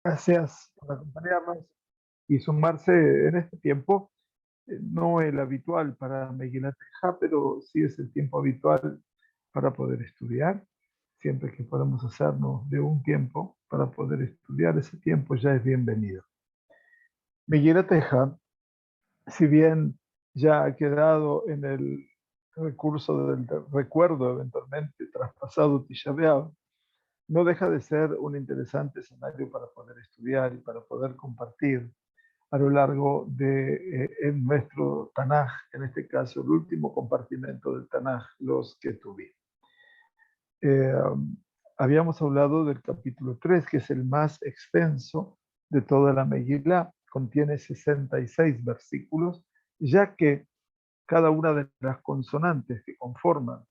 Gracias por acompañarnos y sumarse en este tiempo, no el habitual para Megilat Teja, pero sí es el tiempo habitual para poder estudiar. Siempre que podemos hacernos de un tiempo para poder estudiar, ese tiempo ya es bienvenido. Megilat Teja, si bien ya ha quedado en el recurso del recuerdo eventualmente traspasado Tisha B'Av, no deja de ser un interesante escenario para poder estudiar y para poder compartir a lo largo de en nuestro Tanaj, en este caso el último compartimento del Tanaj, los que tuve. Eh, Habíamos hablado del capítulo 3, que es el más extenso de toda la Megilá, contiene 66 versículos, ya que cada una de las consonantes que conforman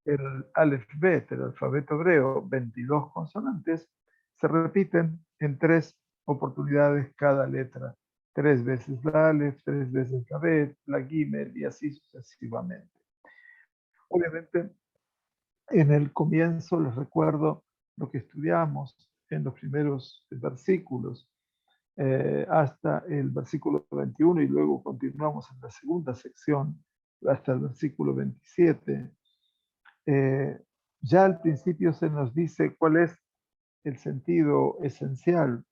el Aleph Bet, el alfabeto hebreo, 22 consonantes, se repiten en 3 oportunidades cada letra. 3 veces la Aleph, 3 veces la Bet, la Gimel y así sucesivamente. Obviamente, en el comienzo les recuerdo lo que estudiamos en los primeros versículos hasta el versículo 21 y luego continuamos en la segunda sección hasta el versículo 27. Eh, ya al principio se nos dice cuál es el sentido esencial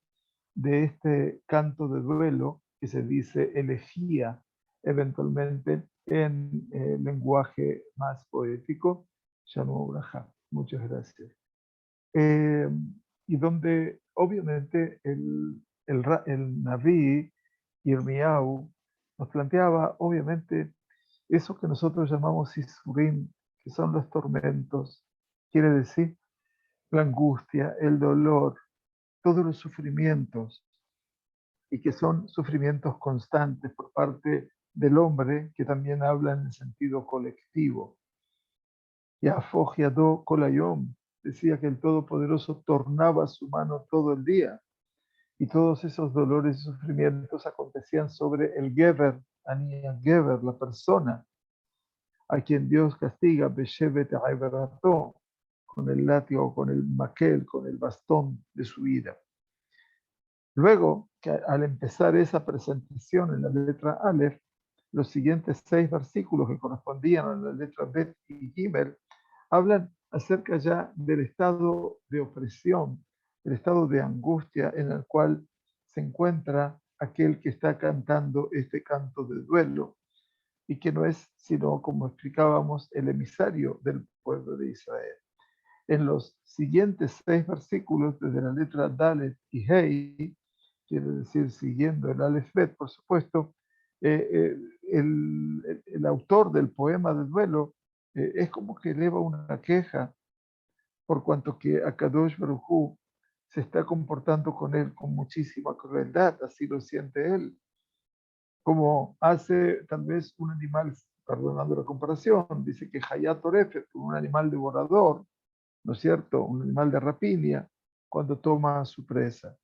de este canto de duelo que se dice elegía eventualmente en lenguaje más poético, Shalom Uraja. Muchas gracias. Eh, y donde obviamente el Naví Yirmiyahu nos planteaba obviamente eso que nosotros llamamos Isurim, que son los tormentos, quiere decir la angustia, el dolor, todos los sufrimientos, y que son sufrimientos constantes por parte del hombre, que también habla en el sentido colectivo. Yahfoh Yado Kolayom decía que el Todopoderoso tornaba su mano todo el día, y todos esos dolores y sufrimientos acontecían sobre el Geber, Aniyah Geber, la persona, a quien Dios castiga, Beshevet Aibarato, con el látigo, con el maquel, con el bastón de su ira. Luego, que al empezar esa presentación en la letra Aleph, los siguientes 6 versículos que correspondían a la letra Bet y Gimel hablan acerca ya del estado de opresión, el estado de angustia en el cual se encuentra aquel que está cantando este canto de duelo y que no es sino, como explicábamos, el emisario del pueblo de Israel. En los siguientes 6 versículos, desde la letra Dalet y Hei, quiere decir siguiendo el Aleph Bet, por supuesto, el autor del poema de duelo es como que eleva una queja por cuanto que Akadosh Baruj Hu se está comportando con él con muchísima crueldad, así lo siente él, como hace tal vez un animal, perdonando la comparación, dice que Hayat Orefet, un animal devorador, ¿no es cierto? Un animal de rapiña, cuando toma a su presa.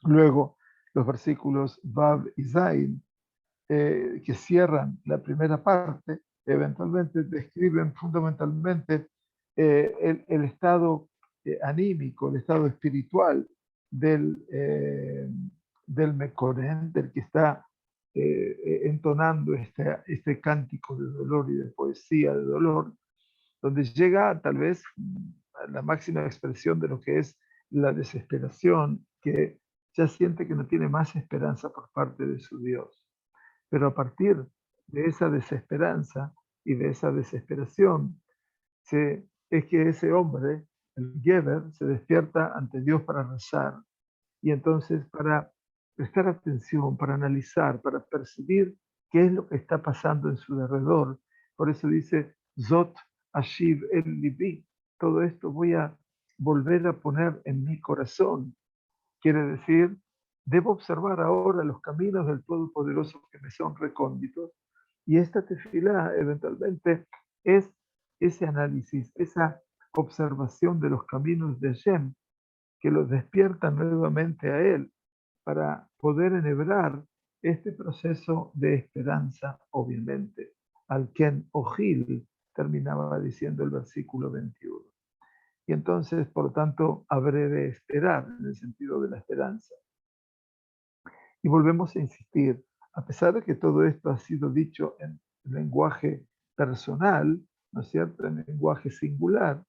Luego, los versículos Vav y Zain, que cierran la primera parte, eventualmente describen fundamentalmente el estado anímico, el estado espiritual del Mekorén, del que está entonando este cántico de dolor y de poesía de dolor, donde llega tal vez a la máxima expresión de lo que es la desesperación, que ya siente que no tiene más esperanza por parte de su Dios. Pero a partir de esa desesperanza y de esa desesperación, es que ese hombre, el Geber, se despierta ante Dios para rezar y entonces para prestar atención, para analizar, para percibir qué es lo que está pasando en su alrededor. Por eso dice, Zot Ashiv el Libi, todo esto voy a volver a poner en mi corazón. Quiere decir, debo observar ahora los caminos del Todopoderoso que me son recónditos, y esta tefilá eventualmente es ese análisis, esa observación de los caminos de Hashem que los despierta nuevamente a Él para poder enhebrar este proceso de esperanza, obviamente. Al Ken Ojil terminaba diciendo el versículo 21. y entonces, por lo tanto, habré de esperar en el sentido de la esperanza. Y volvemos a insistir, a pesar de que todo esto ha sido dicho en lenguaje personal, ¿no es cierto?, en lenguaje singular,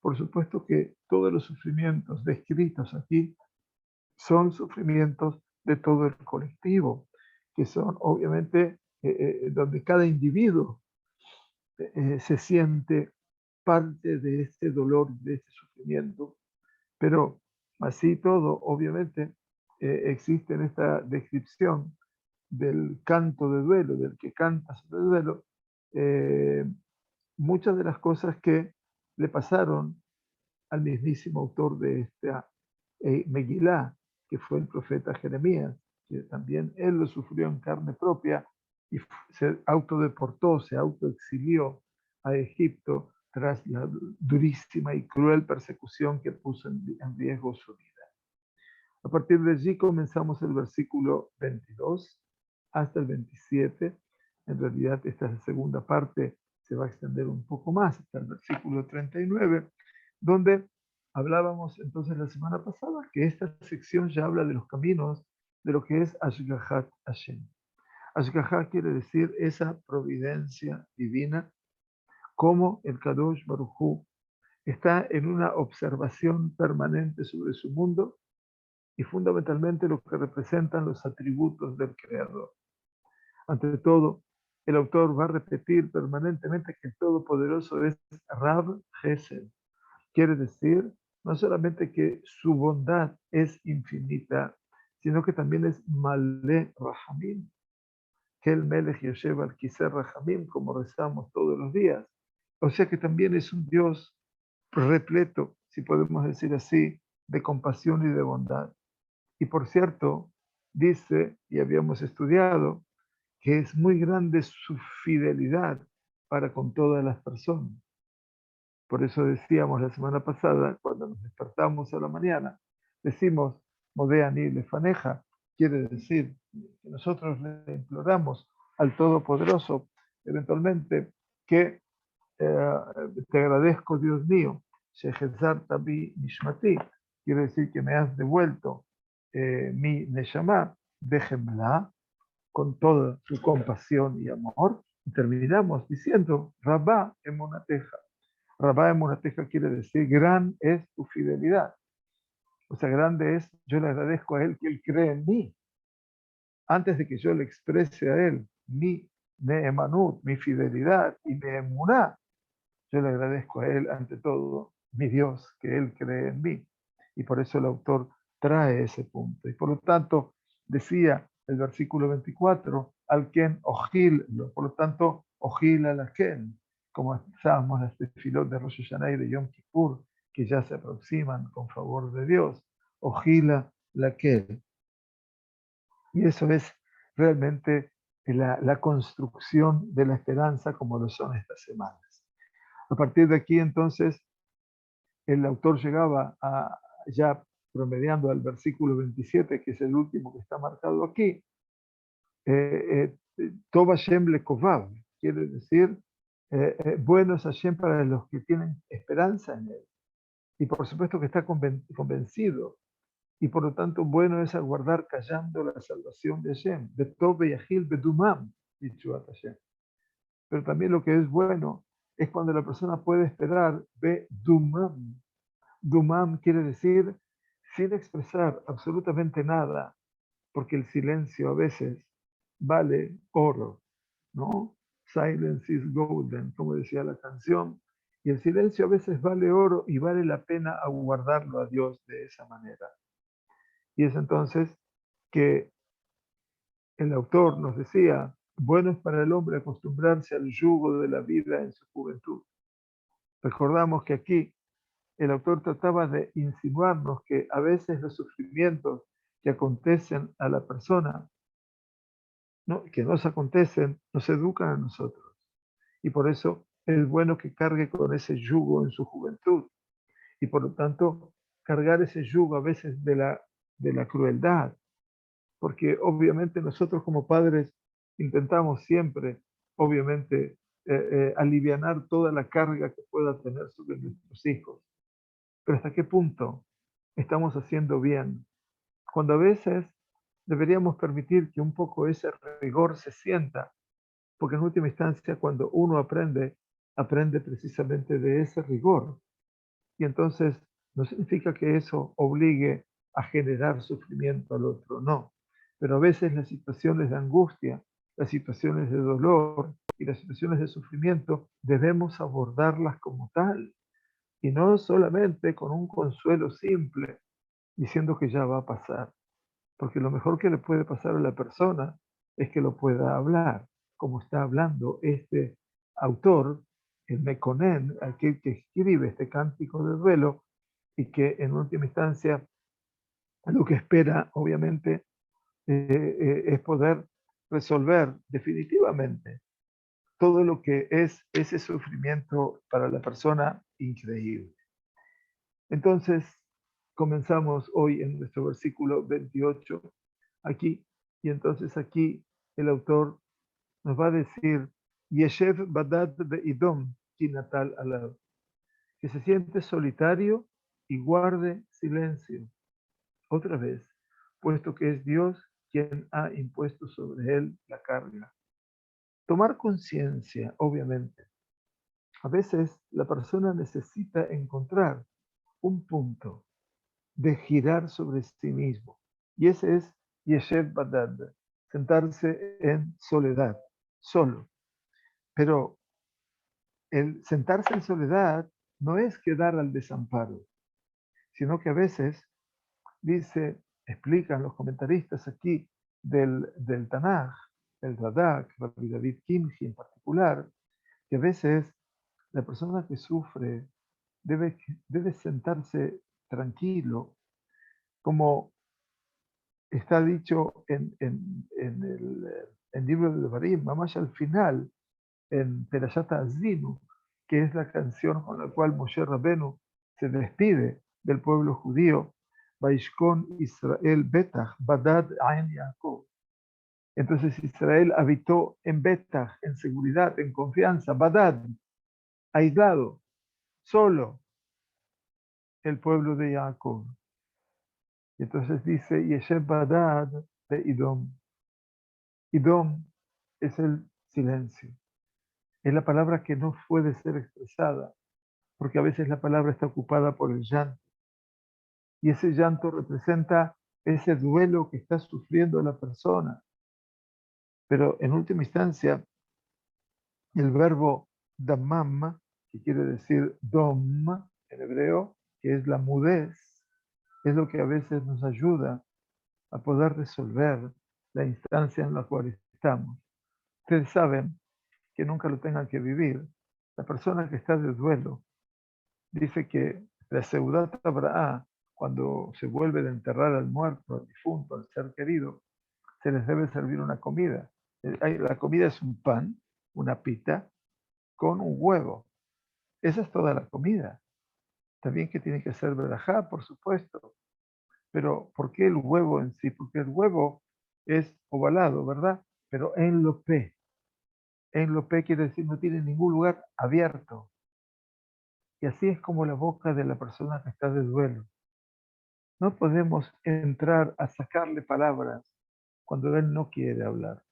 por supuesto que todos los sufrimientos descritos aquí son sufrimientos de todo el colectivo, que son obviamente donde cada individuo se siente parte de este dolor, de este sufrimiento, pero así todo, obviamente, existe en esta descripción del canto de duelo, del que canta sobre el duelo, eh, muchas de las cosas que le pasaron al mismísimo autor de esta Megilá, que fue el profeta Jeremías, que también él lo sufrió en carne propia y se autodeportó, se autoexilió a Egipto tras la durísima y cruel persecución que puso en riesgo su vida. A partir de allí comenzamos el versículo 22 hasta el 27. En realidad esta es la segunda parte, se va a extender un poco más hasta el versículo 39, donde hablábamos entonces la semana pasada que esta sección ya habla de los caminos de lo que es Ashgahat Hashem. Ashgahat quiere decir esa providencia divina, como el Kadosh Baruj Hu está en una observación permanente sobre su mundo y fundamentalmente lo que representan los atributos del Creador. Ante todo, el autor va a repetir permanentemente que el Todopoderoso es Rab Gesed. Quiere decir no solamente que su bondad es infinita, sino que también es Malé Rahamim, que el Melech Yoshev al Kiser Rahamim, como rezamos todos los días. O sea que también es un Dios repleto, si podemos decir así, de compasión y de bondad. Y por cierto, dice, y habíamos estudiado, que es muy grande su fidelidad para con todas las personas. Por eso decíamos la semana pasada, cuando nos despertamos a la mañana, decimos, Modeani lefaneja, quiere decir que nosotros le imploramos al Todopoderoso, eventualmente, que te agradezco, Dios mío, Shehezar Tabi Nishmati, quiere decir que me has devuelto mi Neshama, déjemela con toda tu compasión y amor. Y terminamos diciendo, Rabá Emunateja. Rabá Emunateja quiere decir, gran es tu fidelidad. O sea, grande es, yo le agradezco a él que él cree en mí. Antes de que yo le exprese a él mi Neemanut, mi fidelidad y mi emuná, yo le agradezco a él ante todo, mi Dios, que él cree en mí. Y por eso el autor trae ese punto. Y por lo tanto, decía el versículo 24, al quien ojil, por lo tanto, ojil a la quien, como estábamos en este filón de Rosh Hashanah y de Yom Kippur, que ya se aproximan con favor de Dios, ojila la que. Y eso es realmente la construcción de la esperanza como lo son estas semanas. A partir de aquí, entonces, el autor llegaba a, ya promediando al versículo 27, que es el último que está marcado aquí, Tov Hashem lekovav, quiere decir, bueno es Hashem para los que tienen esperanza en él. Y por supuesto que está convencido. Y por lo tanto, bueno es aguardar callando la salvación de Hashem, de Tov Yahil Bedumam, dicho a Hashem. Pero también lo que es bueno es cuando la persona puede esperar Bedumam. Dumam quiere decir sin expresar absolutamente nada, porque el silencio a veces vale oro, ¿no? Silence is golden, como decía la canción. Y el silencio a veces vale oro y vale la pena aguardarlo a Dios de esa manera. Y es entonces que el autor nos decía, bueno es para el hombre acostumbrarse al yugo de la vida en su juventud. Recordamos que aquí el autor trataba de insinuarnos que a veces los sufrimientos que acontecen a la persona, ¿no?, que nos acontecen, nos educan a nosotros. Y por eso es bueno que cargue con ese yugo en su juventud. Y por lo tanto, cargar ese yugo a veces de la crueldad. Porque obviamente nosotros como padres intentamos siempre, obviamente, alivianar toda la carga que pueda tener sobre nuestros hijos. pero ¿hasta qué punto estamos haciendo bien? Cuando a veces deberíamos permitir que un poco ese rigor se sienta, porque en última instancia cuando uno aprende, aprende precisamente de ese rigor. Y entonces no significa que eso obligue a generar sufrimiento al otro, no. Pero a veces las situaciones de angustia, las situaciones de dolor y las situaciones de sufrimiento debemos abordarlas como tal y no solamente con un consuelo simple diciendo que ya va a pasar, porque lo mejor que le puede pasar a la persona es que lo pueda hablar, como está hablando este autor, el Mekonen, aquel que escribe este cántico de duelo, y que en última instancia lo que espera, obviamente, es poder resolver definitivamente todo lo que es ese sufrimiento para la persona increíble. Entonces, comenzamos hoy en nuestro versículo 28, aquí, y entonces aquí el autor nos va a decir, Yeshev Badad de Idom, Kinatal Alab, que se siente solitario y guarde silencio. Otra vez, puesto que es Dios quien ha impuesto sobre él la carga. Tomar conciencia, obviamente. A veces la persona necesita encontrar un punto de girar sobre sí mismo. Y ese es Yeshev Badad, sentarse en soledad, solo. Pero el sentarse en soledad no es quedar al desamparo, sino que a veces dice, explican los comentaristas aquí del Tanaj, el Radak, Rabbi David Kimchi en particular, que a veces la persona que sufre debe sentarse tranquilo, como está dicho en el libro de Devarim, más al final, en Perashat Azinu, que es la canción con la cual Moshe Rabenu se despide del pueblo judío, Vaishkon Israel Betach, Badad Ain Yaakov. Entonces Israel habitó en Betach, en seguridad, en confianza, Badad, aislado, solo, el pueblo de Jacob. Y entonces dice, Yeshev Badad de Idom. Idom es el silencio. Es la palabra que no puede ser expresada, porque a veces la palabra está ocupada por el llanto. Y ese llanto representa ese duelo que está sufriendo la persona. Pero en última instancia, el verbo damam, que quiere decir dom en hebreo, que es la mudez, es lo que a veces nos ayuda a poder resolver la instancia en la cual estamos. Ustedes saben que nunca lo tengan que vivir. La persona que está de duelo dice que la Seudat Abraá, cuando se vuelve de enterrar al muerto, al difunto, al ser querido, se les debe servir una comida. La comida es un pan, una pita, con un huevo. Esa es toda la comida. También que tiene que ser verajá, por supuesto. Pero ¿por qué el huevo en sí? Porque el huevo es ovalado, ¿verdad? Pero en lo P. En lo P quiere decir no tiene ningún lugar abierto. Y así es como la boca de la persona que está de duelo. No podemos entrar a sacarle palabras cuando él no quiere hablar.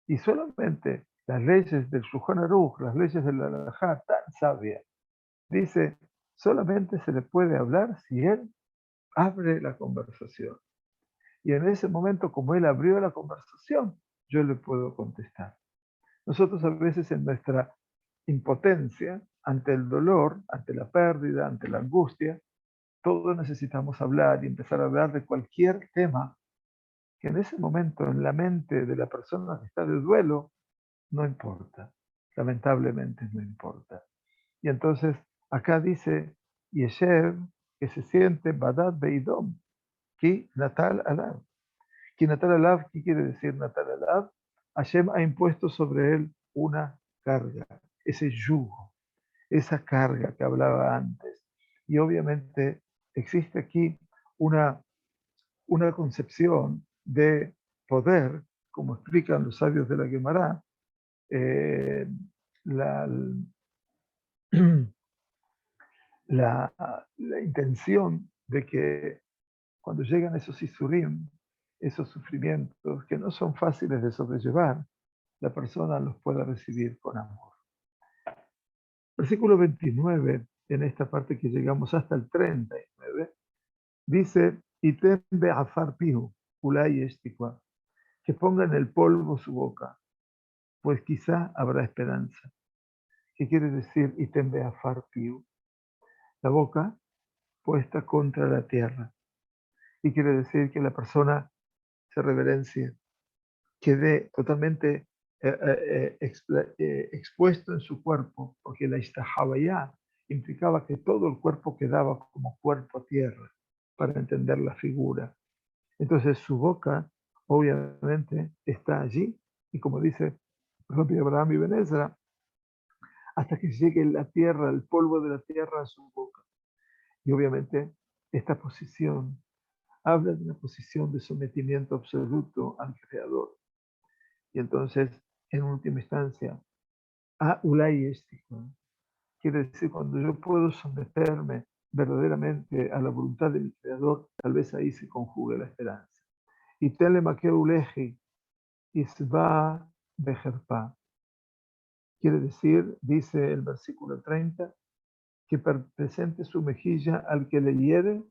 Y solamente las leyes del Shulchan Aruch, las leyes de la Halajá, tan sabia, dice, solamente se le puede hablar si él abre la conversación. Y en ese momento, como él abrió la conversación, yo le puedo contestar. Nosotros a veces en nuestra impotencia, ante el dolor, ante la pérdida, ante la angustia, todos necesitamos hablar y empezar a hablar de cualquier tema que en ese momento en la mente de la persona que está de duelo no importa. Lamentablemente no importa. Y entonces acá dice Yeshev que se siente Badad Beidom, ki Natal Alav. Ki Natal Alav, ¿qué quiere decir Natal Alav? Hashem ha impuesto sobre él una carga, ese yugo, esa carga que hablaba antes. Y obviamente existe aquí una, una concepción de poder, como explican los sabios de la Gemara, eh, la, la intención de que cuando llegan esos isurim, esos sufrimientos que no son fáciles de sobrellevar, la persona los pueda recibir con amor. Versículo 29, en esta parte que llegamos hasta el 39, dice, Item be'afar pihu, ulay estikwa, que ponga en el polvo su boca, pues quizá habrá esperanza. ¿Qué quiere decir Item be'afar pihu? La boca puesta contra la tierra. Y quiere decir que la persona se reverencie, quede totalmente expuesto en su cuerpo, porque la istahabaya implicaba que todo el cuerpo quedaba como cuerpo a tierra, para entender la figura. Entonces su boca, obviamente, está allí, y como dice Rabbi Abraham Ibn Ezra, hasta que llegue la tierra, el polvo de la tierra a su boca. Y obviamente esta posición habla de una posición de sometimiento absoluto al Creador. Y entonces, en última instancia, a Ulay Estikwa, quiere decir, cuando yo puedo someterme verdaderamente a la voluntad de mi Creador, tal vez ahí se conjugue la esperanza. Y Telemaque Uleji, Isba Bejerpa. Quiere decir, dice el versículo 30, que presente su mejilla al que le hiere,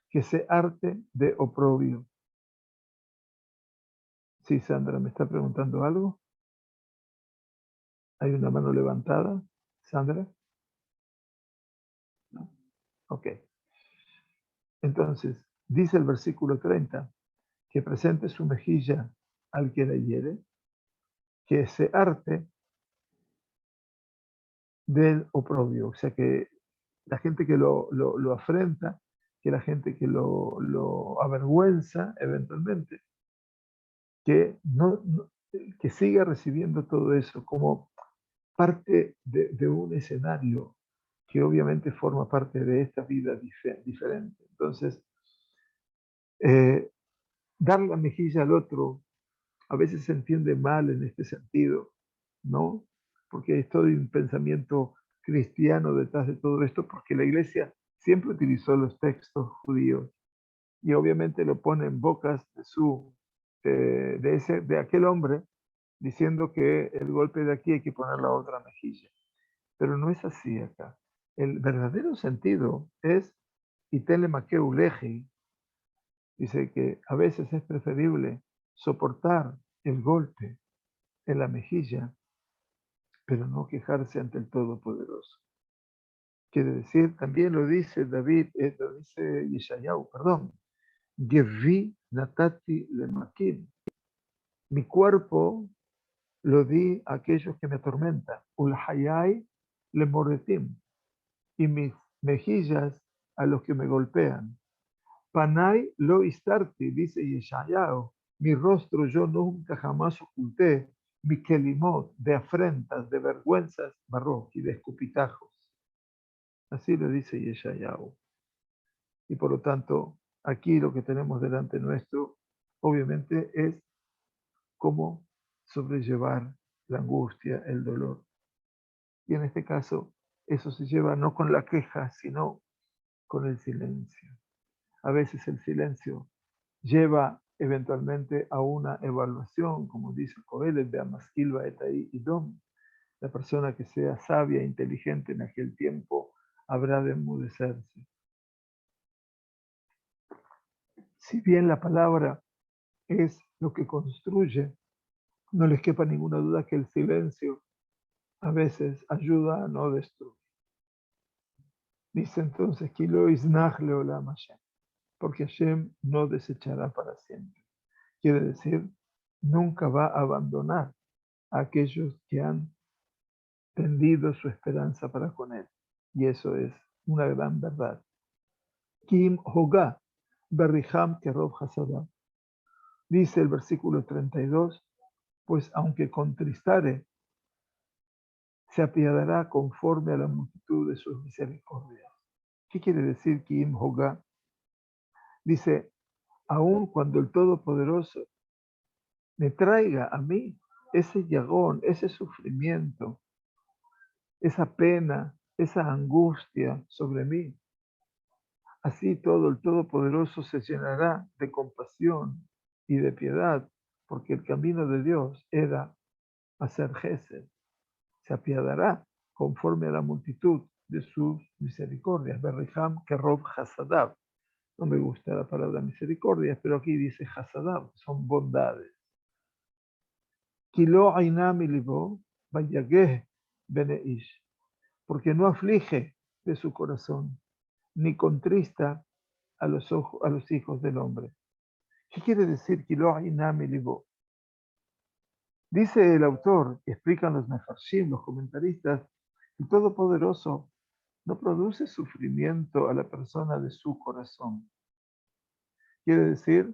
que se harte de oprobio. Sí, Sandra, ¿me está preguntando algo? ¿Hay una mano levantada? Sandra. ¿No? Ok. Entonces, dice el versículo 30, que presente su mejilla al que le hiere, que se harte del oprobio. O sea, que la gente que lo afrenta, que la gente que lo avergüenza eventualmente, que, que siga recibiendo todo eso como parte de un escenario que obviamente forma parte de esta vida diferente. Entonces, dar la mejilla al otro a veces se entiende mal en este sentido, ¿no? Porque es todo un pensamiento cristiano detrás de todo esto, porque la iglesia siempre utilizó los textos judíos y obviamente lo pone en bocas de aquel hombre, diciendo que el golpe de aquí hay que poner la otra mejilla. Pero no es así acá. El verdadero sentido es, y telemaqueuleji, dice que a veces es preferible soportar el golpe en la mejilla, pero no quejarse ante el Todopoderoso. Quiere decir, también lo dice David, lo dice Yeshayahu, perdón, Gevi natati lemakim. Mi cuerpo lo di a aquellos que me atormentan, ulhayai lemoretim, y mis mejillas a los que me golpean. Panay lo istarti, dice Yeshayahu, mi rostro yo nunca jamás oculté, mi kelimot de afrentas, de vergüenzas, barro y de escupitajos. Así lo dice Yeshayahu. Y por lo tanto, aquí lo que tenemos delante nuestro, obviamente, es cómo sobrellevar la angustia, el dolor. Y en este caso, eso se lleva no con la queja, sino con el silencio. A veces el silencio lleva eventualmente a una evaluación, como dice Coelet de Amaskilva Etai y Dom. La persona que sea sabia e inteligente en aquel tiempo habrá de enmudecerse. Si bien la palabra es lo que construye, no les quepa ninguna duda que el silencio a veces ayuda a no destruir. Dice entonces, Kilo Isnach Leolam Hashem, porque Hashem no desechará para siempre. Quiere decir, nunca va a abandonar a aquellos que han tendido su esperanza para con él. Y eso es una gran verdad. Kim Hoga, Berriham Kerov Hasadam. Dice el versículo 32, pues aunque contristare, se apiadará conforme a la multitud de sus misericordias. ¿Qué quiere decir Kim Hoga? Dice, aun cuando el Todopoderoso me traiga a mí ese yagón, ese sufrimiento, esa pena, esa angustia sobre mí. Así todo el Todopoderoso se llenará de compasión y de piedad, porque el camino de Dios era hacer gesed. Se apiadará conforme a la multitud de sus misericordias. Berriham kerob hasadav. No me gusta la palabra misericordias, pero aquí dice hasadav, son bondades. Kilo ainam libo vayageh beneish, porque no aflige de su corazón, ni contrista a los hijos del hombre. ¿Qué quiere decir Kilo ainam libo? Dice el autor, y explican los mefarshim, los comentaristas, el Todopoderoso no produce sufrimiento a la persona de su corazón. Quiere decir,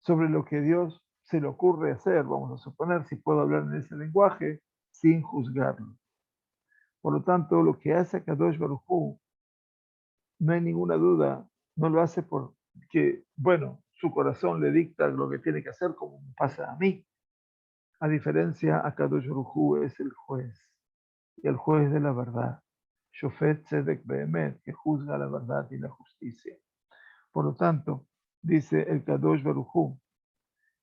sobre lo que Dios se le ocurre hacer, vamos a suponer, si puedo hablar en ese lenguaje, sin juzgarlo. Por lo tanto, lo que hace Kadosh Baruj Hu, no hay ninguna duda, no lo hace porque, bueno, su corazón le dicta lo que tiene que hacer, como me pasa a mí. A diferencia, a Kadosh Baruj Hu es el juez, y el juez de la verdad. Shofet Tzedek Behemet, que juzga la verdad y la justicia. Por lo tanto, dice el Kadosh Baruj Hu,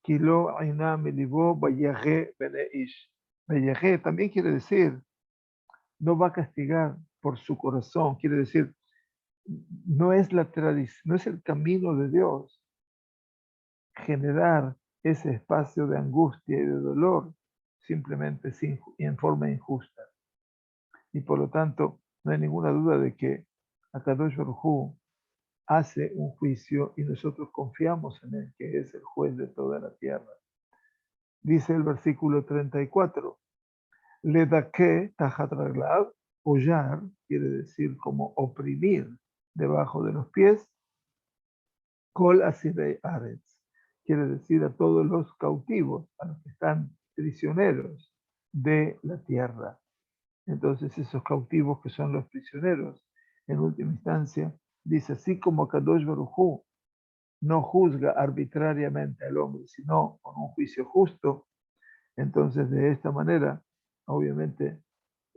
Kilo Ainam Elibo Vayaje Beneish. Vayaje también quiere decir, no va a castigar por su corazón, quiere decir, no es la tradición, no es el camino de Dios generar ese espacio de angustia y de dolor simplemente en forma injusta. Y por lo tanto, no hay ninguna duda de que Akadosh Baruj Hu hace un juicio y nosotros confiamos en él, que es el juez de toda la tierra. Dice el versículo 34, le daque tajat raglav, hollar, quiere decir como oprimir debajo de los pies, kol asidei aretz, quiere decir a todos los cautivos, a los que están prisioneros de la tierra. Entonces esos cautivos que son los prisioneros, en última instancia, dice, así como Kadosh Baruj Hu no juzga arbitrariamente al hombre, sino con un juicio justo, entonces de esta manera, obviamente,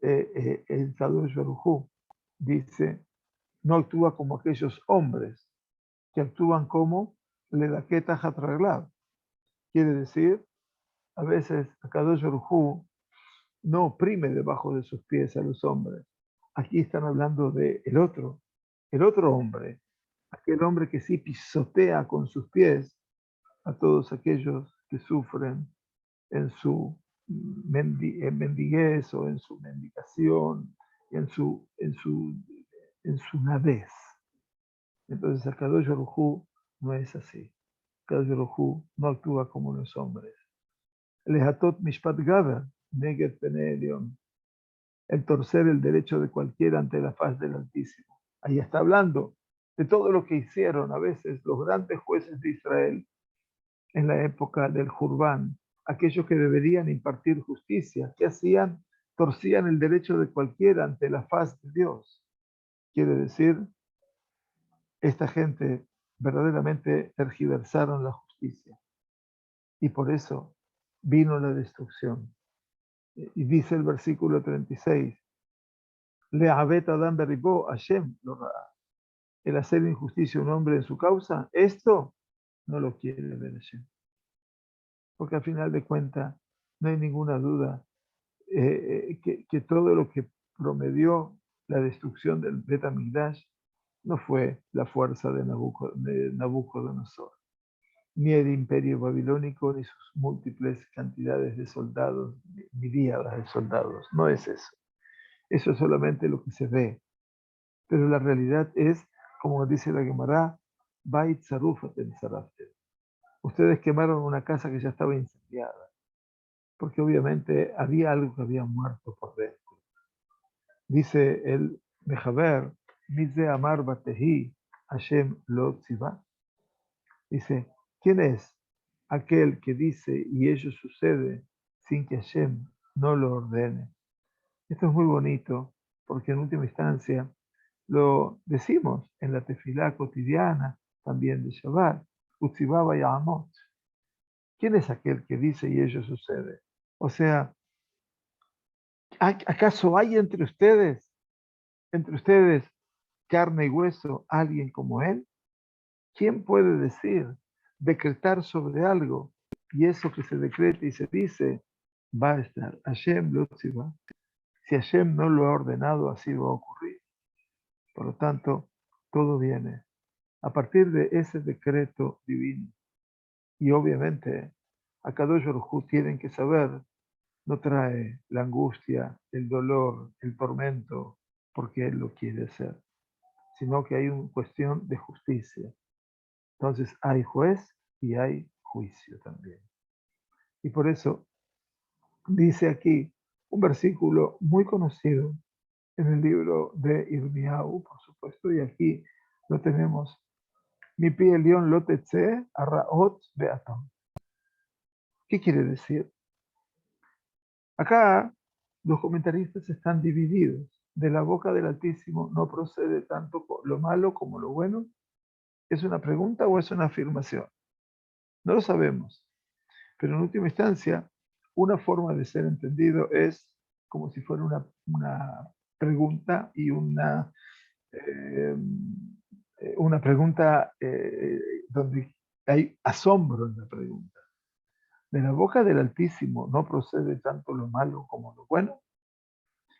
el Kadosh Baruj Hu dice, no actúa como aquellos hombres que actúan como Ledaqueta Hatraglab. Quiere decir, a veces Kadosh Baruj Hu no oprime debajo de sus pies a los hombres. Aquí están hablando de el otro hombre, aquel hombre que sí pisotea con sus pies a todos aquellos que sufren en su mendiguez o en su mendicación, en su nadez. Entonces el Kadosh Baruj Hu no es así. Kadosh Baruj Hu no actúa como los hombres. Lehatot mishpat gaber, neget pene Elión, el torcer el derecho de cualquiera ante la faz del Altísimo. Ahí está hablando de todo lo que hicieron a veces los grandes jueces de Israel en la época del Jurbán, aquellos que deberían impartir justicia. ¿Qué hacían? Torcían el derecho de cualquiera ante la faz de Dios. Quiere decir, esta gente verdaderamente tergiversaron la justicia. Y por eso vino la destrucción. Y dice el versículo 36, Le'avet Adam beribó Hashem lo ra'a. El hacer injusticia a un hombre en su causa, esto no lo quiere ver Hashem. Porque al final de cuentas, no hay ninguna duda que todo lo que promedió la destrucción del Bet HaMikdash no fue la fuerza de Nabucodonosor, ni el imperio babilónico, ni sus múltiples cantidades de soldados, miríadas de soldados. No es eso. Eso es solamente lo que se ve. Pero la realidad es, como dice la Gemara, Bait Zarufaten Zaraften. Ustedes quemaron una casa que ya estaba incendiada, porque obviamente había algo que había muerto por dentro. Dice el Mejaber, Mize Amar Batehi Hashem Lo Tziva. Dice, ¿quién es aquel que dice y ello sucede sin que Hashem no lo ordene? Esto es muy bonito, porque en última instancia lo decimos en la tefilá cotidiana, también de Shabbat, Utzibaba y Amot. ¿Quién es aquel que dice y ello sucede? O sea, ¿acaso hay entre ustedes entre ustedes, carne y hueso, alguien como él? ¿Quién puede decir, decretar sobre algo y eso que se decreta y se dice va a estar? Hashem lo tziva. Si Hashem no lo ha ordenado, así va a ocurrir. Por lo tanto, todo viene a partir de ese decreto divino. Y obviamente, Akadosh Baruj Hu tienen que saber, no trae la angustia, el dolor, el tormento, porque Él lo quiere hacer, sino que hay una cuestión de justicia. Entonces hay juez y hay juicio también. Y por eso dice aquí un versículo muy conocido en el libro de Irmiau, por supuesto, y aquí lo tenemos. Mi pie león lotetse arraot beatam. ¿Qué quiere decir? Acá los comentaristas están divididos. De la boca del Altísimo no procede tanto lo malo como lo bueno. ¿Es una pregunta o es una afirmación? No lo sabemos. Pero en última instancia, una forma de ser entendido es como si fuera una pregunta y eh, una pregunta donde hay asombro en la pregunta. De la boca del Altísimo no procede tanto lo malo como lo bueno.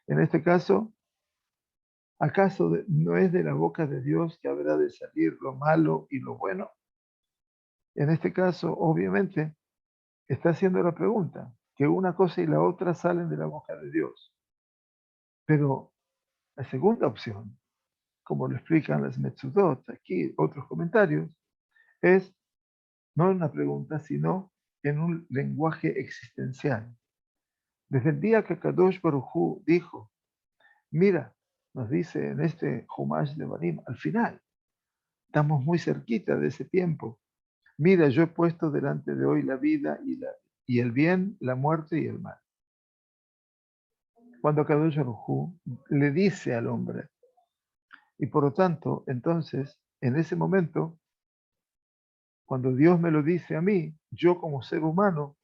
En este caso, ¿acaso no es de la boca de Dios que habrá de salir lo malo y lo bueno? En este caso, obviamente, está haciendo la pregunta, que una cosa y la otra salen de la boca de Dios. Pero la segunda opción, como lo explican las Metzudot, aquí otros comentarios, es no en una pregunta, sino en un lenguaje existencial. Desde el día que Kadosh Baruj Hu dijo, mira, nos dice en este Humash de Barim, al final, estamos muy cerquita de ese tiempo. Mira, yo he puesto delante de hoy la vida y el bien, la muerte y el mal. Cuando Kadosh Baruj Hu le dice al hombre, y por lo tanto, entonces, en ese momento, cuando Dios me lo dice a mí, yo como ser humano,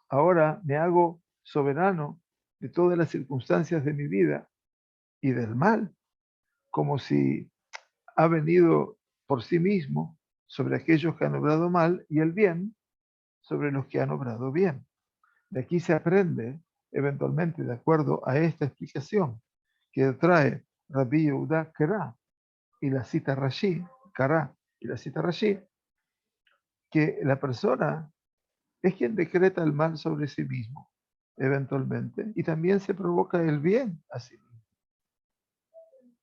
ahora me hago soberano de todas las circunstancias de mi vida y del mal, como si ha venido por sí mismo sobre aquellos que han obrado mal y el bien sobre los que han obrado bien. De aquí se aprende, eventualmente, de acuerdo a esta explicación que trae Rabbi Yehuda Kerá y la cita Rashi, Kará y la cita Rashi, que la persona es quien decreta el mal sobre sí mismo, eventualmente, y también se provoca el bien a sí mismo.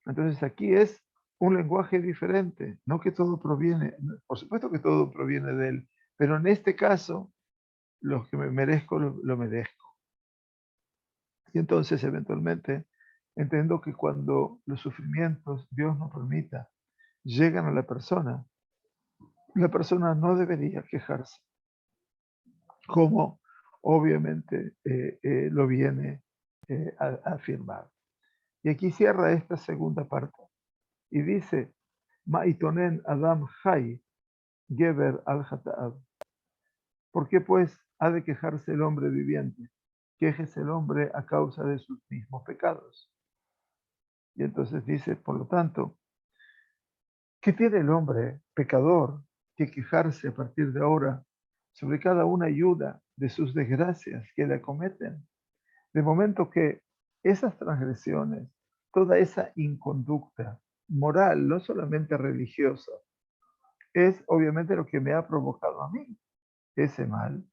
Entonces aquí es un lenguaje diferente, no que todo proviene, por supuesto que todo proviene de él, pero en este caso, lo que me merezco, lo merezco. Y entonces, eventualmente, entiendo que cuando los sufrimientos, Dios nos permita, llegan a la persona no debería quejarse, como obviamente lo viene a afirmar. Y aquí cierra esta segunda parte y dice, Ma'itonen Adam Hay, Geber al Hata'ab. ¿Por qué pues ha de quejarse el hombre viviente? Quéjese el hombre a causa de sus mismos pecados. Y entonces dice, por lo tanto, ¿qué tiene el hombre pecador que quejarse a partir de ahora sobre cada una ayuda de sus desgracias que le acometen? De momento que esas transgresiones, toda esa inconducta moral, no solamente religiosa, es obviamente lo que me ha provocado a mí ese mal.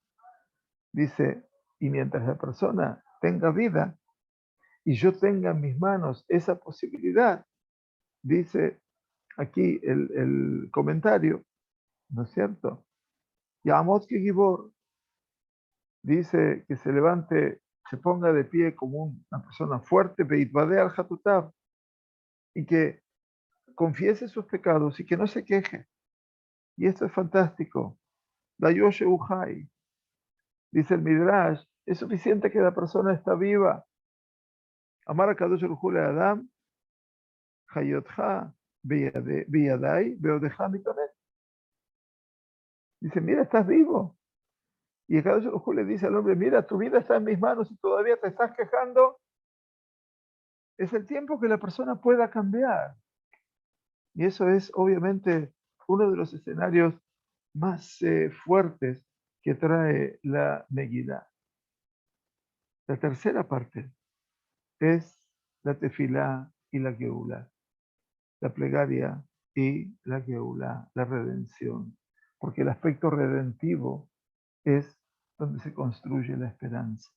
Dice, y mientras la persona tenga vida y yo tenga en mis manos esa posibilidad, dice aquí el comentario, ¿no es cierto? Yamot que Gibor dice que se levante, se ponga de pie como una persona fuerte, Beitvade al Hatutav, y que confiese sus pecados y que no se queje. Y esto es fantástico. Dayoshe Uhai, dice el Midrash, es suficiente que la persona está viva. Amar a Kadosh Baruj le Adam, Hayotcha, Biyadai, Beodeja Mitonet. Dice, mira, estás vivo. Y Kadosh Baruj le dice al hombre, mira, tu vida está en mis manos y todavía te estás quejando. es el tiempo que la persona pueda cambiar. Y eso es obviamente uno de los escenarios más fuertes que trae la Megilá. La tercera parte es la tefilá y la geulá, la plegaria y la geulá, la redención, porque el aspecto redentivo es donde se construye la esperanza.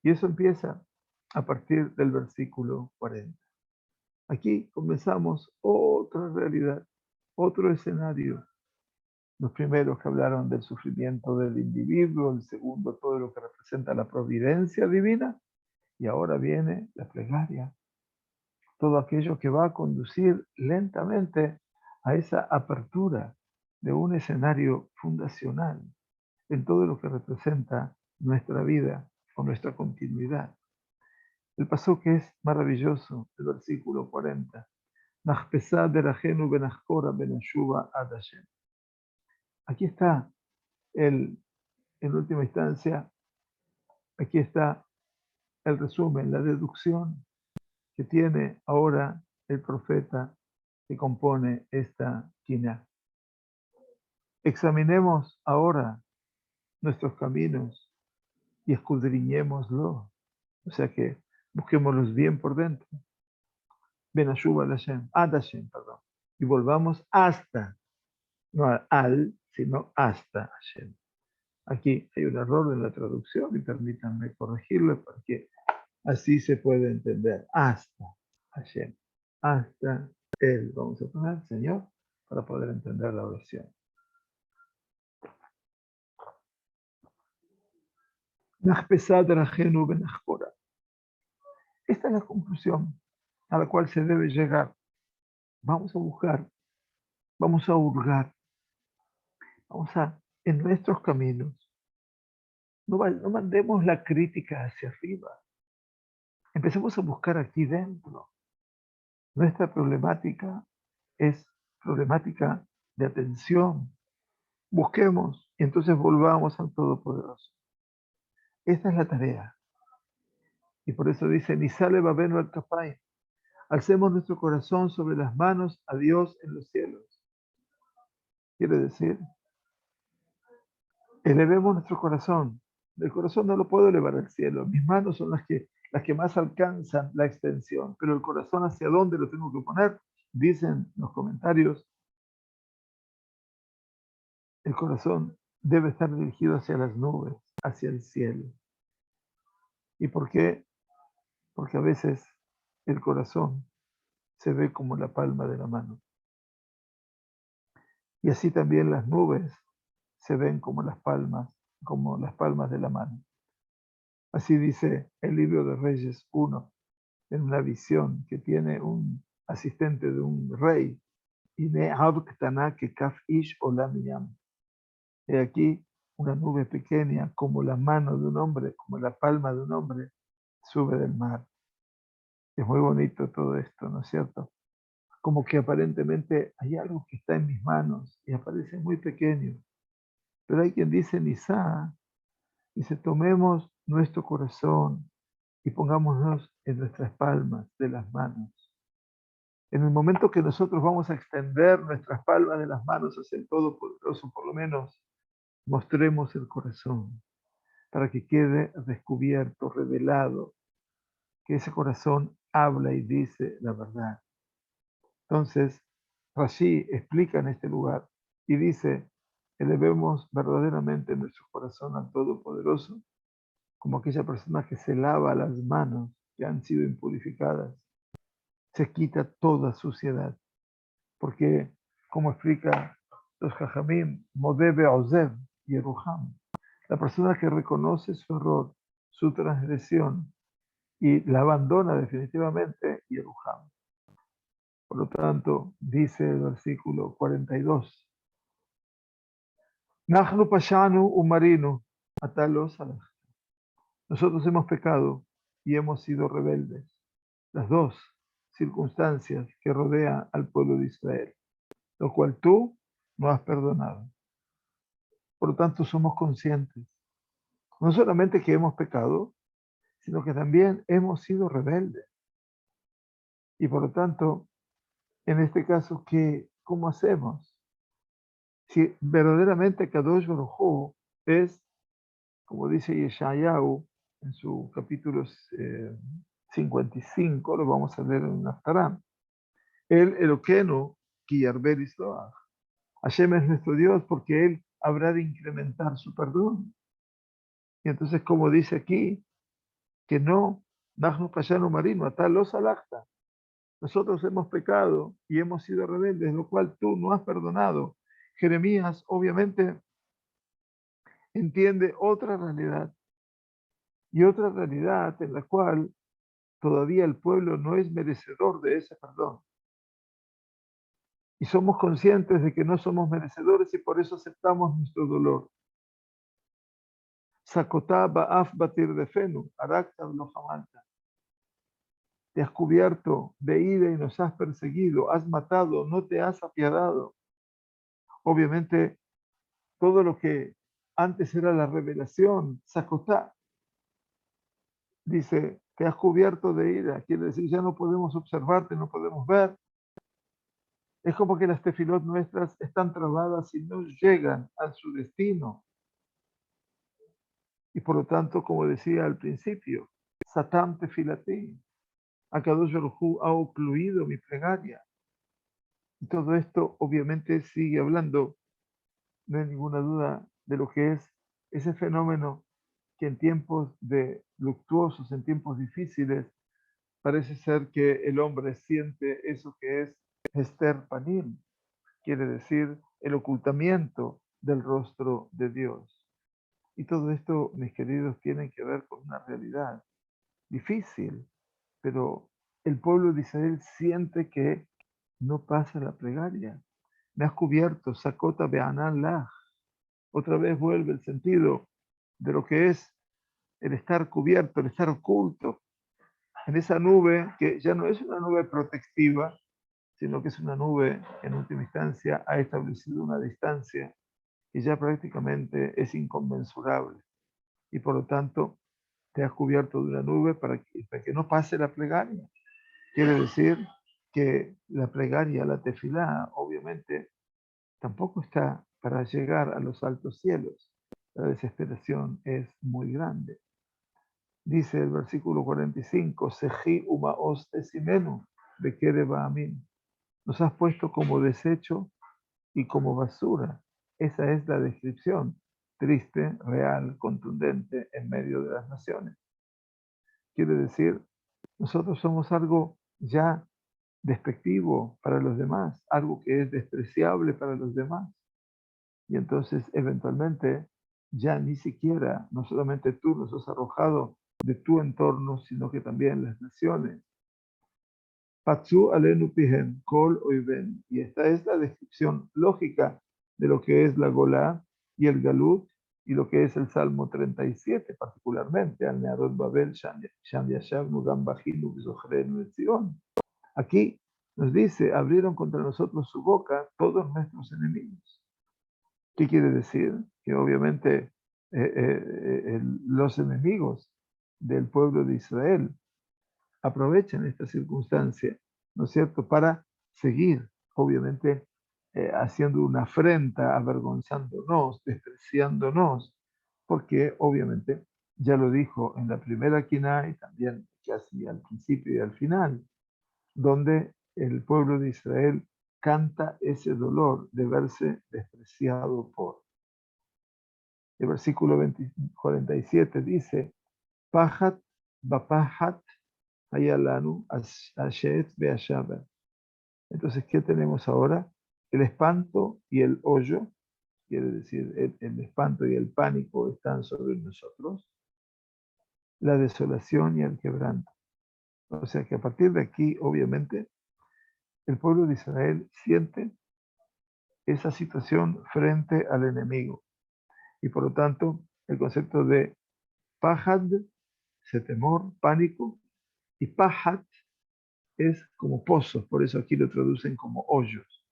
Y eso empieza a partir del versículo 40. Aquí comenzamos otra realidad, otro escenario. Los primeros que hablaron del sufrimiento del individuo, el segundo todo lo que representa la providencia divina, y ahora viene la plegaria, todo aquello que va a conducir lentamente a esa apertura de un escenario fundacional en todo lo que representa nuestra vida o nuestra continuidad. El paso que es maravilloso, el versículo 40. Aquí está en última instancia, aquí está el resumen, la deducción que tiene ahora el profeta que compone esta quina. Examinemos ahora nuestros caminos y escudriñémoslo. O sea que busquémoslos bien por dentro. Benashuba al Hashem, ad Hashem, perdón. Y volvamos hasta, no al, sino hasta Hashem. Aquí hay un error en la traducción y permítanme corregirlo porque así se puede entender. Hasta Hashem. Hasta Él. Vamos a poner Señor para poder entender la oración. Esta es la conclusión a la cual se debe llegar. Vamos a buscar, vamos a hurgar, vamos a, en nuestros caminos, no mandemos la crítica hacia arriba. Empecemos a buscar aquí dentro. Nuestra problemática es problemática de atención. Busquemos y entonces volvamos al Todopoderoso. Esta es la tarea. Y por eso dice, ni sale babeno al kapay. Alcemos nuestro corazón sobre las manos a Dios en los cielos. Quiere decir, elevemos nuestro corazón. El corazón no lo puedo elevar al cielo. Mis manos son las que más alcanzan la extensión. Pero el corazón, ¿hacia dónde lo tengo que poner? Dicen los comentarios, el corazón debe estar dirigido hacia las nubes, hacia el cielo. ¿Y por qué? Porque a veces el corazón se ve como la palma de la mano. Y así también las nubes se ven como las palmas de la mano. Así dice el libro de Reyes 1, en una visión que tiene un asistente de un rey. Y he aquí una nube pequeña como la mano de un hombre, como la palma de un hombre, sube del mar. Es muy bonito todo esto, ¿no es cierto? Como que aparentemente hay algo que está en mis manos y aparece muy pequeño. Pero hay quien dice, Nisa, dice, tomemos nuestro corazón y pongámonos en nuestras palmas de las manos. En el momento que nosotros vamos a extender nuestras palmas de las manos hacia el Todopoderoso, por lo menos mostremos el corazón para que quede descubierto, revelado, que ese corazón habla y dice la verdad. Entonces, Rashi explica en este lugar y dice, elevemos verdaderamente nuestro corazón al Todopoderoso, como aquella persona que se lava las manos que han sido impurificadas, se quita toda suciedad, porque, como explica los Jajamim, Modebe Ozev y Eruham, la persona que reconoce su error, su transgresión y la abandona definitivamente, Yeruham. Por lo tanto, dice el versículo 42, Nahnu pashanu umarinu atalos alaj. Nosotros hemos pecado y hemos sido rebeldes. Las dos circunstancias que rodean al pueblo de Israel, lo cual tú no has perdonado. Por lo tanto, somos conscientes, no solamente que hemos pecado, sino que también hemos sido rebeldes. Y por lo tanto, en este caso, ¿cómo hacemos? Si verdaderamente Kadosh Baruj Hu es, como dice Yeshayahu en su capítulo 55, lo vamos a leer en Naftarán, el Eloqueno ki yarbe lisloach. Hashem es nuestro Dios porque Él habrá de incrementar su perdón. Y entonces, como dice aquí, que no, Nahnu Kashanu Marino, Atal los alachta. Nosotros hemos pecado y hemos sido rebeldes, lo cual tú no has perdonado. Jeremías, obviamente, entiende otra realidad y otra realidad en la cual todavía el pueblo no es merecedor de ese perdón. Y somos conscientes de que no somos merecedores y por eso aceptamos nuestro dolor. Sakotá ba'af batir de fenu, arakta lo jamalta. Te has cubierto de ira y nos has perseguido, has matado, no te has apiadado. Obviamente, todo lo que antes era la revelación, Sakotá, dice, te has cubierto de ira, quiere decir, ya no podemos observarte, no podemos ver. Es como que las tefilot nuestras están trabadas y no llegan a su destino. Y por lo tanto, como decía al principio, Satán tefilati, Akadosh Baruj Hu ha ocluido mi plegaria. Y todo esto obviamente sigue hablando, no hay ninguna duda, de lo que es ese fenómeno que en tiempos de luctuosos, en tiempos difíciles, parece ser que el hombre siente eso que es Hester Panim, quiere decir el ocultamiento del rostro de Dios. Y todo esto, mis queridos, tiene que ver con una realidad difícil, pero el pueblo de Israel siente que no pasa la plegaria. Me has cubierto, Sakota Be'anan Lach. Otra vez vuelve el sentido de lo que es el estar cubierto, el estar oculto en esa nube que ya no es una nube protectiva, sino que es una nube que en última instancia ha establecido una distancia que ya prácticamente es inconmensurable. Y por lo tanto, te has cubierto de una nube para que no pase la plegaria. Quiere decir que la plegaria, la tefilá, obviamente, tampoco está para llegar a los altos cielos. La desesperación es muy grande. Dice el versículo 45, Seji umaos tesimenu, de Kereba Amin. Nos has puesto como desecho y como basura. Esa es la descripción triste, real, contundente en medio de las naciones. Quiere decir, nosotros somos algo ya despectivo para los demás, algo que es despreciable para los demás. Y entonces, eventualmente, ya ni siquiera, no solamente tú nos has arrojado de tu entorno, sino que también las naciones. Patsu alenu pihem kol oiven. Y esta es la descripción lógica de lo que es la Golá y el Galut y lo que es el Salmo 37, particularmente al Nearot Babel, Sham Yashavnu Gam Bajinu Zochrenu Etzion. Aquí nos dice, abrieron contra nosotros su boca todos nuestros enemigos. ¿Qué quiere decir? Que obviamente los enemigos del pueblo de Israel aprovechan esta circunstancia, ¿no es cierto?, para seguir, obviamente, haciendo una afrenta, avergonzándonos, despreciándonos, porque obviamente ya lo dijo en la primera quina y también casi al principio y al final, donde el pueblo de Israel canta ese dolor de verse despreciado por. El versículo 47 dice, Pahat bapahat hayalanu ashet beashaber. Entonces, ¿qué tenemos ahora? El espanto y el hoyo, quiere decir, el espanto y el pánico están sobre nosotros, la desolación y el quebranto. O sea que a partir de aquí, obviamente, el pueblo de Israel siente esa situación frente al enemigo. Y por lo tanto, el concepto de pahad, ese temor, pánico, y pahat es como pozos, por eso aquí lo traducen como hoyos.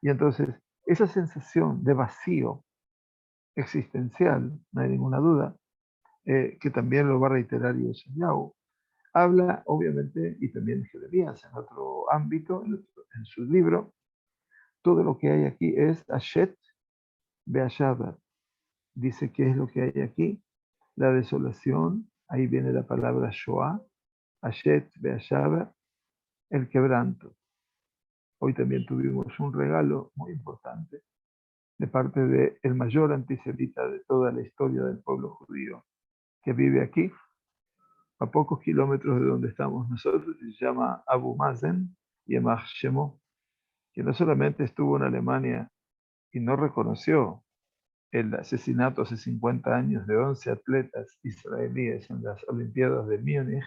Y entonces, esa sensación de vacío existencial, no hay ninguna duda, que también lo va a reiterar Yeshayahu, Habla, obviamente, y también Jeremías en otro ámbito, en su libro, todo lo que hay aquí es Ashet Be'ashaber. Dice qué es lo que hay aquí, la desolación, ahí viene la palabra Shoah, Ashet Be'ashaber, el quebranto. Hoy también tuvimos un regalo muy importante de parte del mayor antisemita de toda la historia del pueblo judío, que vive aquí, a pocos kilómetros de donde estamos nosotros, y se llama Abu Mazen Yemach Shemo, que no solamente estuvo en Alemania y no reconoció el asesinato hace 50 años de 11 atletas israelíes en las Olimpiadas de Múnich,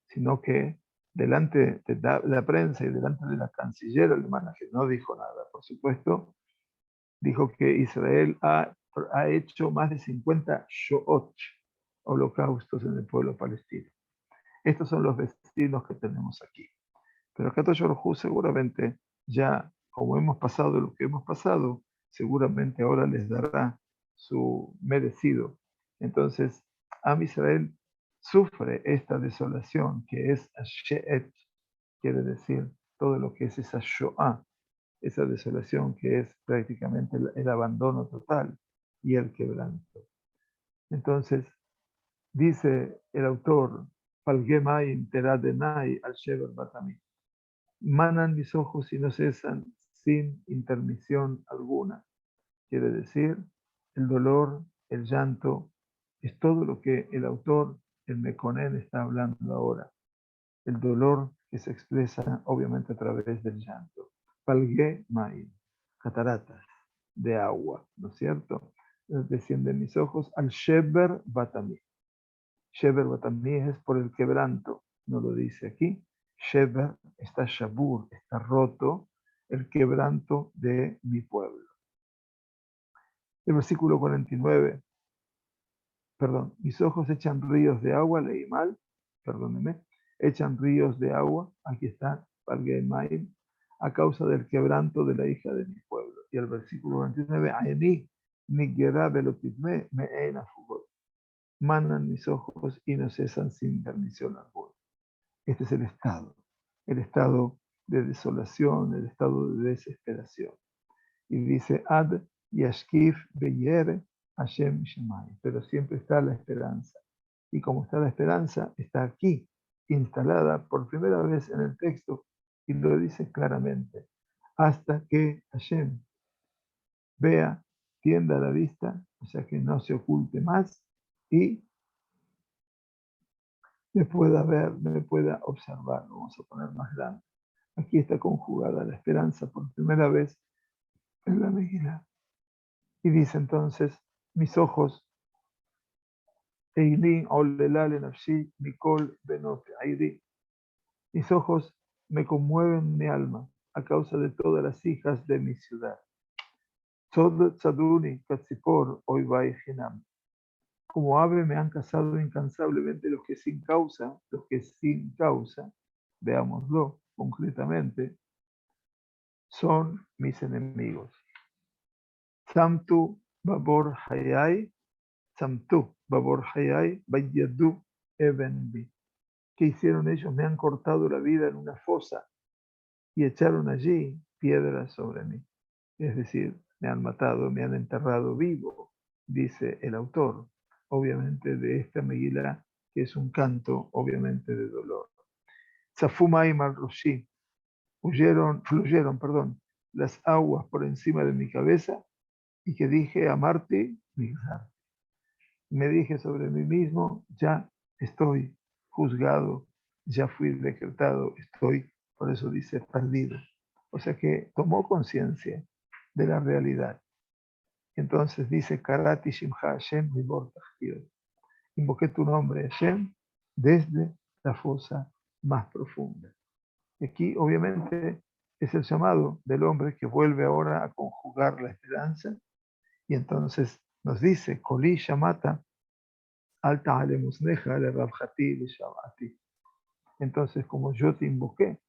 sino que delante de la prensa y delante de la canciller alemana, que no dijo nada, por supuesto, dijo que Israel ha hecho más de 50 shoot, holocaustos en el pueblo palestino. Estos son los destinos que tenemos aquí. Pero Akadosh Baruj Hu seguramente ya, como hemos pasado lo que hemos pasado, seguramente ahora les dará su merecido. Entonces, Am Israel sufre esta desolación que es She'et, quiere decir todo lo que es esa Shoah, esa desolación que es prácticamente el abandono total y el quebranto. Entonces, dice el autor, Palgemaim teradenai al sheber batami. Manan mis ojos y no cesan sin intermisión alguna. Quiere decir, el dolor, el llanto, es todo lo que el autor, el Mekonen, está hablando ahora. El dolor que se expresa obviamente a través del llanto. Palgué Maim, cataratas de agua, ¿no es cierto? Descienden mis ojos al Sheber Batami. Sheber Batami es por el quebranto, no lo dice aquí. Sheber está Shabur, está roto el quebranto de mi pueblo. El versículo 49, perdón, mis ojos echan ríos de agua, leí mal, perdóneme, echan ríos de agua, aquí está, Palgeimaim, a causa del quebranto de la hija de mi pueblo. Y el versículo 29, Aení, Nigera Velotitme, Me'ena Fugot. Manan mis ojos y no cesan sin permisión alguna. Este es el estado de desolación, el estado de desesperación. Y dice, Ad Yashkif Beyer Hashem Shemai, pero siempre está la esperanza. Y como está la esperanza, está aquí, instalada por primera vez en el texto, y lo dice claramente, hasta que Hashem vea, tienda la vista, o sea que no se oculte más, y me pueda ver, me pueda observar. Lo vamos a poner más grande. Aquí está conjugada la esperanza por primera vez en la Megilá. Y dice entonces, mis ojos, Eilin olelale nafshi mikol benote aidi. Mis ojos me conmueven mi alma a causa de todas las hijas de mi ciudad. Sod tzaduni katzipor oivai hinam. Como ave me han cazado incansablemente los que sin causa, veámoslo concretamente, son mis enemigos. Samtu babor hayai, samtu babor hayai, bayadu ebenbi. ¿Qué hicieron ellos? Me han cortado la vida en una fosa y echaron allí piedras sobre mí. Es decir, me han matado, me han enterrado vivo, dice el autor, obviamente de esta Megilá, que es un canto, obviamente, de dolor. Zafumay Marroshi, fluyeron, las aguas por encima de mi cabeza y que dije a Marte, me dije sobre mí mismo, ya estoy juzgado, ya fui decretado, estoy, por eso dice, perdido. O sea que tomó conciencia de la realidad. Entonces dice, Karati Shimha Hashem Mibor Tajir. Invoqué tu nombre, Hashem, desde la fosa más profunda. Y aquí, obviamente, es el llamado del hombre que vuelve ahora a conjugar la esperanza. Y entonces nos dice, Koli Shamata, Alta Alemusneja, le Rabjati, le Shabati. Entonces, como yo te invoqué,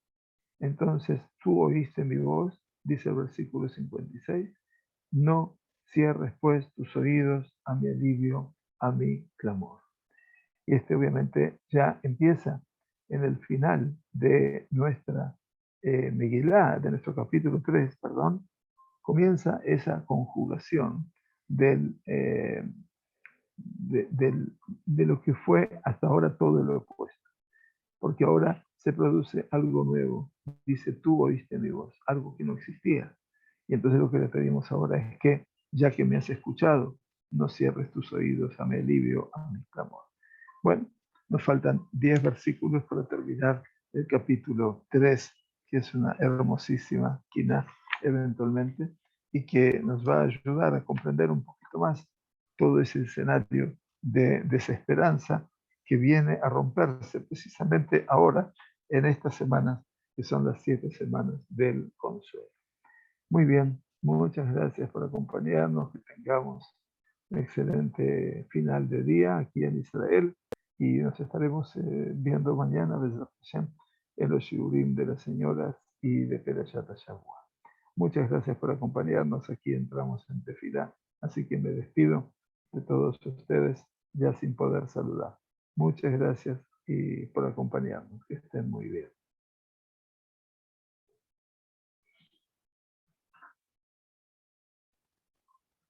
entonces tú oíste mi voz, dice el versículo 56, no cierres pues tus oídos a mi alivio, a mi clamor. Y este obviamente ya empieza en el final de nuestra Megilá, de nuestro capítulo 3, perdón, comienza esa conjugación de lo que fue hasta ahora todo lo opuesto. Porque ahora se produce algo nuevo. Dice, tú oíste mi voz, algo que no existía. Y entonces lo que le pedimos ahora es que, ya que me has escuchado, no cierres tus oídos a mi alivio, a mi clamor. Bueno, nos faltan 10 versículos para terminar el capítulo 3, que es una hermosísima quina eventualmente, y que nos va a ayudar a comprender un poquito más todo ese escenario de desesperanza que viene a romperse precisamente ahora, en estas semanas, que son las 7 semanas del consuelo. Muy bien, muchas gracias por acompañarnos, que tengamos un excelente final de día aquí en Israel y nos estaremos viendo mañana desde en los shiurim de las señoras y de Perashat Shavua. Muchas gracias por acompañarnos, aquí entramos en Tefilá, así que me despido de todos ustedes ya sin poder saludar. Muchas gracias y por acompañarnos, que estén muy bien.